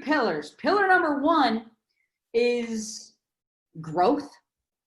pillars. Pillar number 1 is growth.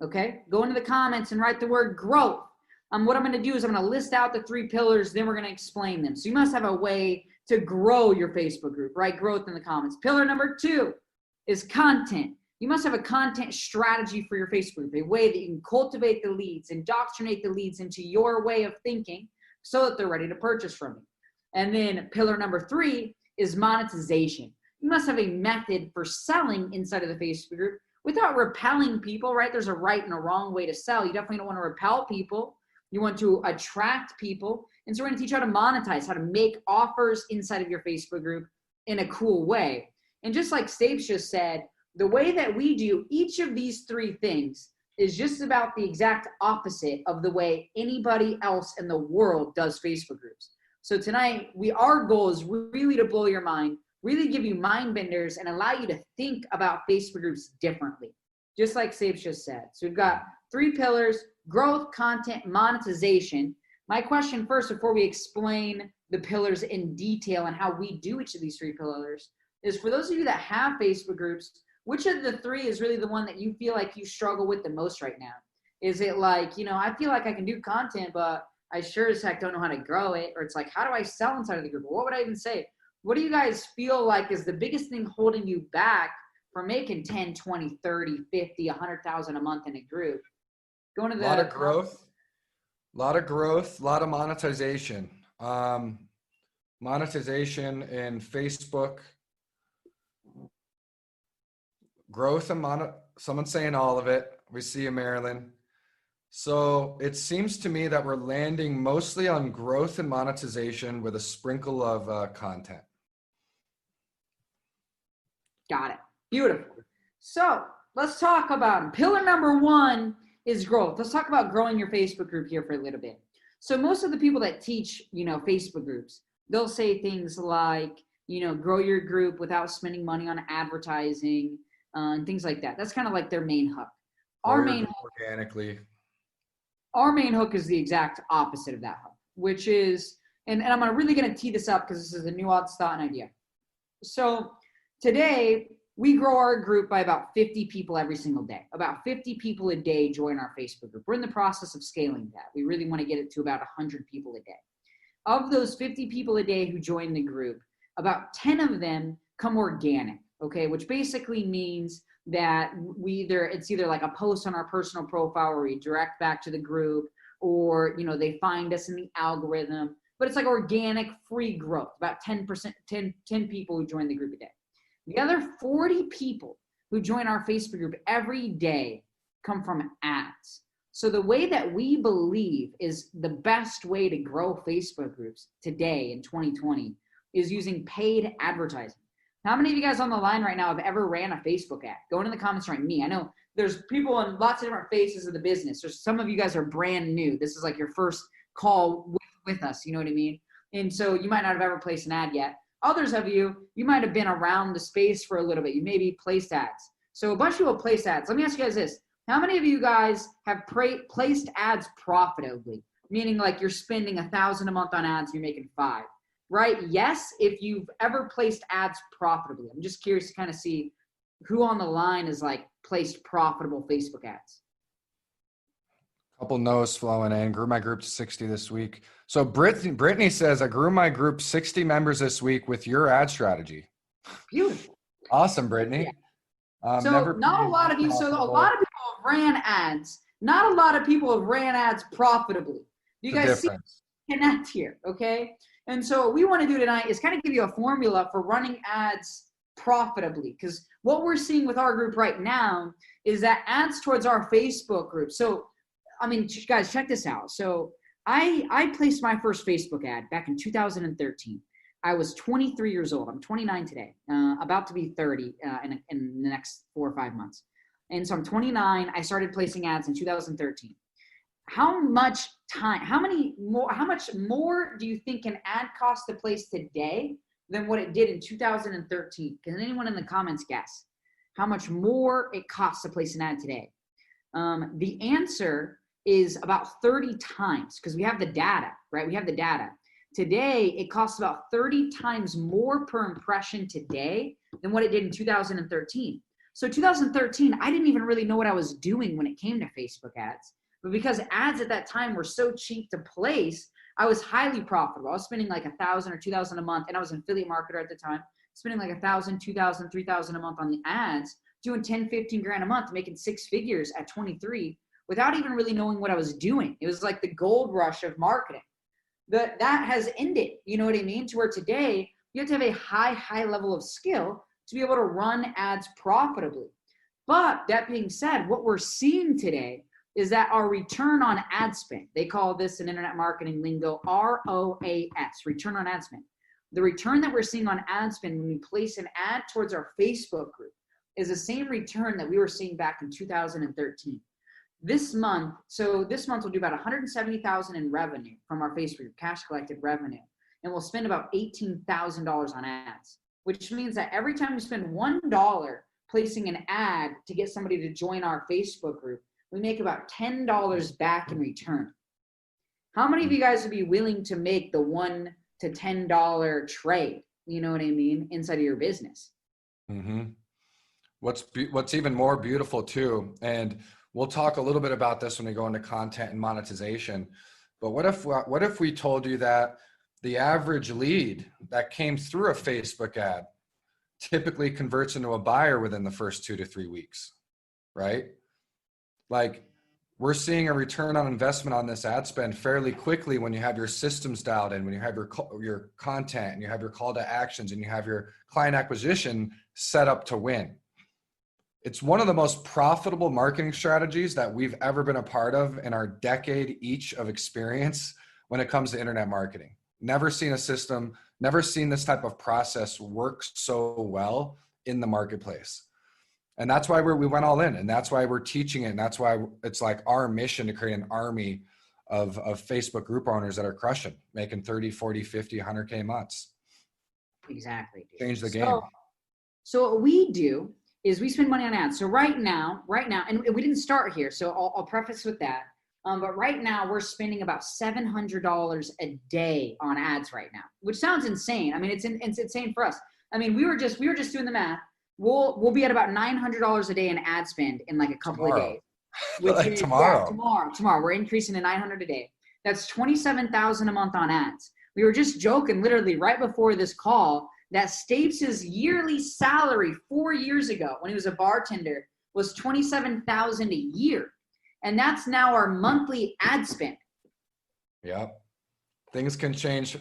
Okay, go into the comments and write the word growth. What I'm going to do is I'm going to list out the 3 pillars, then we're going to explain them. So you must have a way to grow your Facebook group. Write growth in the comments. Pillar number 2 is content. You must have a content strategy for your Facebook group, a way that you can cultivate the leads, indoctrinate the leads into your way of thinking so that they're ready to purchase from you. And then pillar number 3 is monetization. You must have a method for selling inside of the Facebook group without repelling people, right? There's a right and a wrong way to sell. You definitely don't want to repel people. You want to attract people. And so we're going to teach you how to monetize, how to make offers inside of your Facebook group in a cool way. And just like Stapes just said, the way that we do each of these 3 things is just about the exact opposite of the way anybody else in the world does Facebook groups. So tonight, our goal is really to blow your mind, really give you mind benders and allow you to think about Facebook groups differently, just like Stapes just said. So we've got 3 pillars: growth, content, monetization. My question first, before we explain the pillars in detail and how we do each of these 3 pillars, is for those of you that have Facebook groups, which of the 3 is really the one that you feel like you struggle with the most right now? Is it like, I feel like I can do content, but I sure as heck don't know how to grow it? Or it's like, how do I sell inside of the group? What would I even say? What do you guys feel like is the biggest thing holding you back from making 10, 20, 30, 50, 100,000 a month in a group? Going to the— A lot of growth, a lot of monetization. Monetization in Facebook. Growth and someone's saying all of it. We see you, Marilyn. So it seems to me that we're landing mostly on growth and monetization with a sprinkle of content. Got it. Beautiful. So let's talk about them. Pillar number 1 is growth. Let's talk about growing your Facebook group here for a little bit. So most of the people that teach, Facebook groups, they'll say things like, grow your group without spending money on advertising and things like that. That's kind of like their main hook. Our main hook, organically. Our main hook is the exact opposite of that hook, which is, and I'm really going to tee this up because this is a nuanced thought and idea. So today, we grow our group by about 50 people every single day. About 50 people a day join our Facebook group. We're in the process of scaling that. We really want to get it to about 100 people a day. Of those 50 people a day who join the group, about 10 of them come organic, okay? Which basically means that it's either like a post on our personal profile where we direct back to the group, or they find us in the algorithm, but it's like organic free growth, about 10%, 10 people who join the group a day. The other 40 people who join our Facebook group every day come from ads. So the way that we believe is the best way to grow Facebook groups today in 2020 is using paid advertising. How many of you guys on the line right now have ever ran a Facebook ad? Go into the comments, right? Me. I know there's people in lots of different phases of the business. There's some of you guys are brand new. This is like your first call with us. You know what I mean? And so you might not have ever placed an ad yet. Others of you might have been around the space for a little bit. You maybe placed ads. So a bunch of people place ads. Let me ask you guys this. How many of you guys have placed ads profitably? Meaning like you're spending $1,000 a month on ads, you're making $5, right? Yes, if you've ever placed ads profitably. I'm just curious to kind of see who on the line is like placed profitable Facebook ads. Couple no's flowing in. Grew my group to 60 this week. So Brittany says, I grew my group 60 members this week with your ad strategy. Beautiful. Awesome, Brittany. Yeah. So not a lot of you. So a lot of people have ran ads. Not a lot of people have ran ads profitably. You guys see connect here, okay? And so what we want to do tonight is kind of give you a formula for running ads profitably, because what we're seeing with our group right now is that ads towards our Facebook group. So I mean, guys, check this out. So I placed my first Facebook ad back in 2013. I was 23 years old. I'm 29 today, about to be 30 in the next 4 or 5 months. And so I'm 29. I started placing ads in 2013. How much more do you think an ad costs to place today than what it did in 2013? Can anyone in the comments guess how much more it costs to place an ad today? The answer is about 30 times, because we have the data, right? We have the data. Today, it costs about 30 times more per impression today than what it did in 2013. So 2013, I didn't even really know what I was doing when it came to Facebook ads. But because ads at that time were so cheap to place, I was highly profitable. I was spending like $1,000 or $2,000 a month, and I was an affiliate marketer at the time, spending like $1,000, $2,000, $3,000 a month on the ads, doing 10, 15 grand a month, making six figures at 23 without even really knowing what I was doing. It was like the gold rush of marketing. That has ended, you know what I mean? To where today, you have to have a high level of skill to be able to run ads profitably. But that being said, what we're seeing today is that our return on ad spend, they call this in internet marketing lingo, ROAS, return on ad spend. The return that we're seeing on ad spend when we place an ad towards our Facebook group is the same return that we were seeing back in 2013. This month we'll do about $170,000 in revenue from our Facebook group, cash collected revenue, and we'll spend about $18,000 on ads, which means that every time we spend $1 placing an ad to get somebody to join our Facebook group, we make about $10 back in return. How many of you guys would be willing to make the $1 to $10 trade? You know what I mean? Inside of your business. Mm-hmm. What's even more beautiful too, and we'll talk a little bit about this when we go into content and monetization, but what if we told you that the average lead that came through a Facebook ad typically converts into a buyer within the first 2 to 3 weeks, right? Like, we're seeing a return on investment on this ad spend fairly quickly when you have your systems dialed in, when you have your content and you have your call to actions and you have your client acquisition set up to win. It's one of the most profitable marketing strategies that we've ever been a part of in our decade each of experience when it comes to internet marketing. Never seen a system, never seen this type of process work so well in the marketplace. And that's why we went all in, and that's why we're teaching it. And that's why it's like our mission to create an army of Facebook group owners that are crushing, making 30, 40, 50, 100K months. Exactly. Dude. Change the game. So what we do is we spend money on ads. So right now, and we didn't start here, so I'll preface with that. But right now we're spending about $700 a day on ads right now, which sounds insane. I mean, it's insane for us. I mean, we were just doing the math. We'll be at about $900 a day in ad spend in like a couple of days. Which like is, tomorrow. Yeah, tomorrow. We're increasing to $900 a day. That's $27,000 a month on ads. We were just joking literally right before this call that Stapes' yearly salary 4 years ago when he was a bartender was $27,000 a year. And that's now our monthly ad spend. Yep. Things can change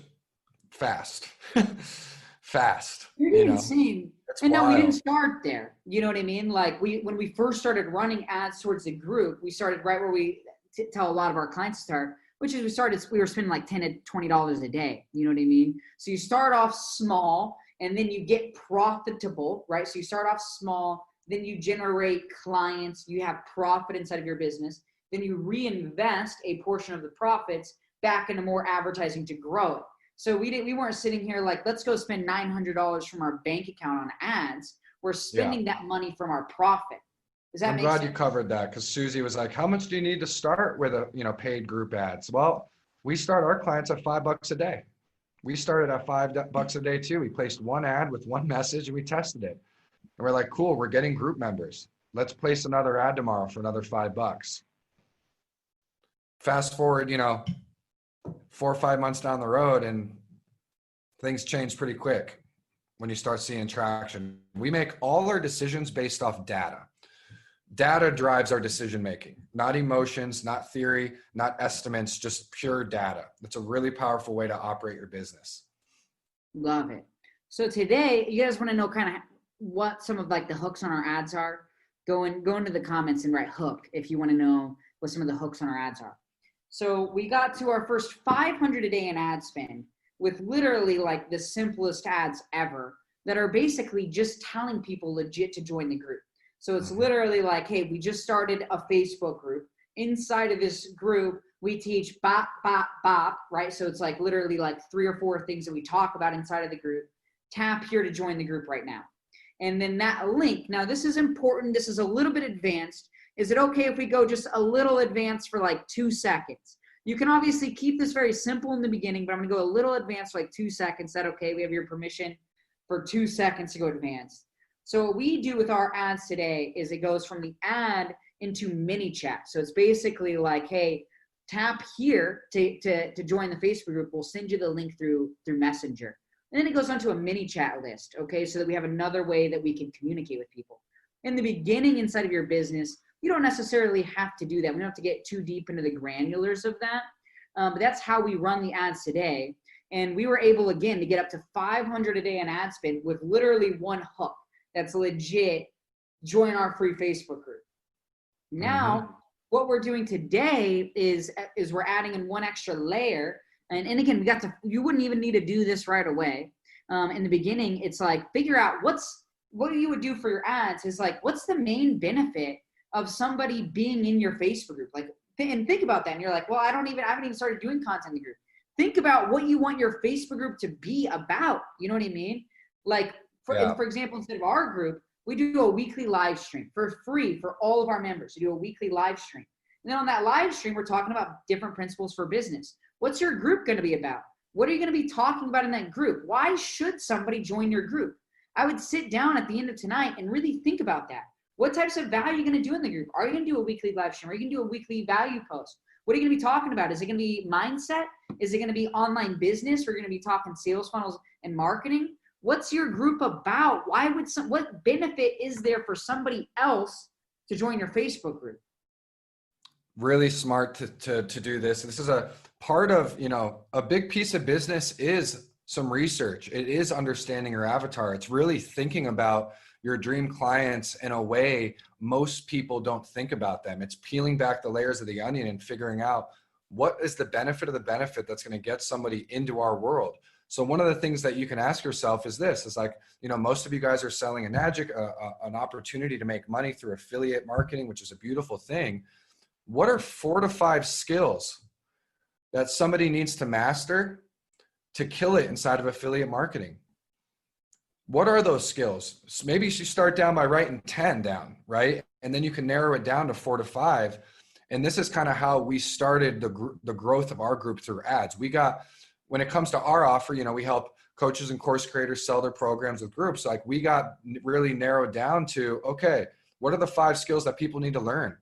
fast. Fast. Pretty insane. And no, we didn't start there. You know what I mean? Like when we first started running ads towards the group, we started right where we tell a lot of our clients to start, which is we were spending like $10 to $20 a day. You know what I mean? So you start off small and then you get profitable, right? So you start off small, then you generate clients, you have profit inside of your business, then you reinvest a portion of the profits back into more advertising to grow it. So we weren't sitting here like, let's go spend $900 from our bank account on ads. We're spending that money from our profit. Does that make sense? I'm glad you covered that, because Susie was like, how much do you need to start with paid group ads? Well, we start our clients at $5 a day. We started at $5 a day too. We placed one ad with one message and we tested it. And we're like, cool, we're getting group members. Let's place another ad tomorrow for another $5. Fast forward, 4 or 5 months down the road, and things change pretty quick when you start seeing traction. We make all our decisions based off data. Data drives our decision making, not emotions, not theory, not estimates, just pure data. It's a really powerful way to operate your business. Love it. So today, you guys want to know kind of what some of like the hooks on our ads are? Go into the comments and write hook if you want to know what some of the hooks on our ads are. So we got to our first 500 a day in ad spend with literally like the simplest ads ever that are basically just telling people legit to join the group. So it's literally like, hey, we just started a Facebook group. Inside of this group, we teach bop, bop, bop, right? So it's like literally like 3 or 4 things that we talk about inside of the group. Tap here to join the group right now. And then that link, now this is important. This is a little bit advanced. Is it okay if we go just a little advanced for like 2 seconds? You can obviously keep this very simple in the beginning, but I'm going to go a little advanced for like 2 seconds. Is that okay? We have your permission for 2 seconds to go advanced. So what we do with our ads today is it goes from the ad into mini chat. So it's basically like, hey, tap here to join the Facebook group. We'll send you the link through Messenger. And then it goes onto a mini chat list, okay? So that we have another way that we can communicate with people. In the beginning inside of your business, you don't necessarily have to do that. We don't have to get too deep into the granulars of that. But that's how we run the ads today. And we were able, again, to get up to 500 a day in ad spend with literally one hook. That's legit. Join our free Facebook group. Now, what we're doing today is we're adding in one extra layer. And again, you wouldn't even need to do this right away. In the beginning, it's like, figure out what you would do for your ads is like, what's the main benefit of somebody being in your Facebook group? Like, and think about that. And you're like, well, I haven't even started doing content in the group. Think about what you want your Facebook group to be about. You know what I mean? Like, for example, instead of our group, we do a weekly live stream for free for all of our members. We do a weekly live stream. And then on that live stream, we're talking about different principles for business. What's your group going to be about? What are you going to be talking about in that group? Why should somebody join your group? I would sit down at the end of tonight and really think about that. What types of value are you going to do in the group? Are you going to do a weekly live stream? Are you going to do a weekly value post? What are you going to be talking about? Is it going to be mindset? Is it going to be online business? We're going to be talking sales funnels and marketing. What's your group about? What benefit is there for somebody else to join your Facebook group? Really smart to do this. This is a part of, a big piece of business is some research. It is understanding your avatar. It's really thinking about your dream clients in a way most people don't think about them. It's peeling back the layers of the onion and figuring out what is the benefit of the benefit that's going to get somebody into our world. So one of the things that you can ask yourself is this, is like, most of you guys are selling an opportunity to make money through affiliate marketing, which is a beautiful thing. What are 4 to 5 skills that somebody needs to master to kill it inside of affiliate marketing? What are those skills? So maybe you should start down by writing 10 down, right? And then you can narrow it down to 4 to 5. And this is kind of how we started the growth of our group through ads. When it comes to our offer, we help coaches and course creators sell their programs with groups. Like we got really narrowed down to, okay, what are the 5 skills that people need to learn?